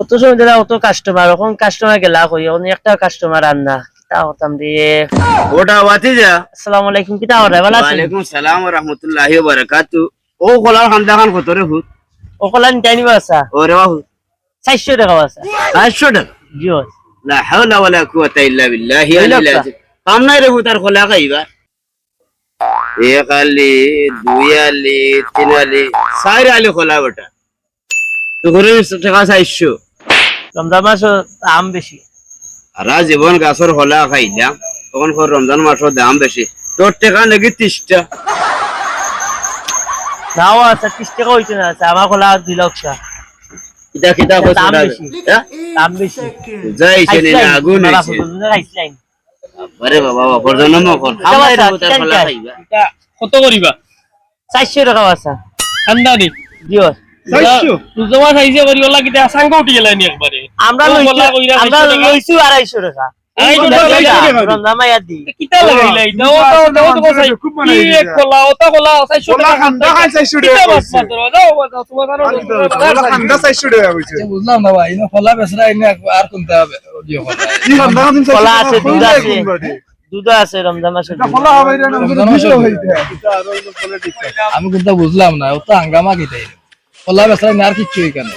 কত সময় দিলা অত কাস্টমার, এখন কাস্টমার গেলা কই, এখন একটা কাস্টমার আর না, কিতা করতাম রে। ওটা বাতিজা। আসসালামু আলাইকুম, কিতা করে ভালো আছেন? ওয়ালাইকুম সালাম ওয়া রাহমাতুল্লাহি ওয়া বারাকাতু। ও খোলার খান্দা খান কত রে হুত? ওকলান টাইনিবা আছে ওরে বাহু 400 টাকা আছে। 500 টাকা। জি বস। লা হাওলা ওয়ালা কুওয়াতা ইল্লা বিল্লাহি ওই লোকটা। আল-আলি। কাম নাই রে হুত আর খোলা খাইবা। এক আলি, দুই আলি, তিন আলি, চার আলি খোলা বেটা। তো করে টাকা 400। রমজান মাস দাম বেশি। সারা জীবন গাছের খোলা খাইলাম, তখন রমজান মাসের দাম বেশি। তোর টাকা নাকি 30টা। নাও আছে 30 টাকা হইছে না, আছে আমার কলা 2 লক্ষ। কিতা কিতা কইছ দাম না? বেশি, দাম বেশি। যাইছে নি আগুন হইছে। আরে বাবা বাবা জন্ম কর। আমার হুত আর খোলা খাইবা। কত করিবা 400 টাকা আছে। আন্দানি জি বস। 400 তুজমা সাইজে করি ওলা কিটা সাঙ্গ উঠি গেলানি একবারে আমরা লইছি 250 টাকা। রমজান মাইয়া দি কিটা লাগাইলা এটা ও তো কসাই কি এক কলা ওটা কলা 400 টাকা খান্দা খাই 400 টাকা কইছে। যাও তোমার খান্দা 400 টাকা কইছে। বুঝলাম না ভাই, ইনো ফলা বেচরা ইনো আর কোনটা ইয়ে হবে। কি খান্দা খান 400 কলা আছে, টাকা দুধ কইছে আছে। কোন বাড়ি? দুধ আছে রমজান মাসে। ফলা হবে না আমাদের বিষয় হইছে। আমি কোনটা বুঝলাম না, ও তো হাঙ্গামা কিটাই ফলা বেচরা আর কিচ্ছু এখানে।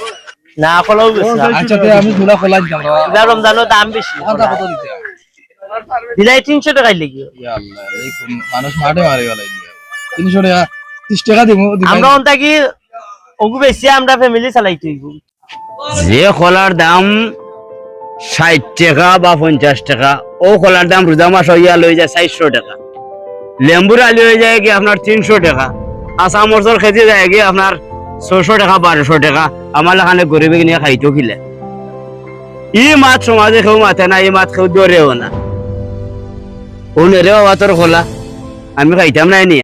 না কলাও বেশি। আচ্ছা তে আমি পুরা ফলা দিলাম এটা রমজানের দাম বেশি। আদা কত দিতে দিলাই 300 টাকাই লাগি। ইয়া আল্লাহ, এই মানুষ মাঠে মারি গেল 300 টাকা 30 টাকা দিব। আমরা অন্তা কি ওগু বেশি, আমরা ফ্যামিলি চালাইতে হইব। যে খোলার দাম 60 টাকা বা 50 টাকা, ও খোলার দাম রোজা মাস হইয়া লই যায় 400 টাকা। লেম্বুর আলি হয়ে যায় কি আপনার 300 টাকা। কাঁচা মরচর খেতে যায় কি আপনার 600 টাকা 1200 টাকা। আমার এখানে গরিবে নিয়ে খাইতো খিলে। ই মাছ সমাজে কেউ মাথে না, এই মাছ কেউ ধরেও না। ও নেরে বাবা তোর খোলা আমি খাইতাম নাই নি।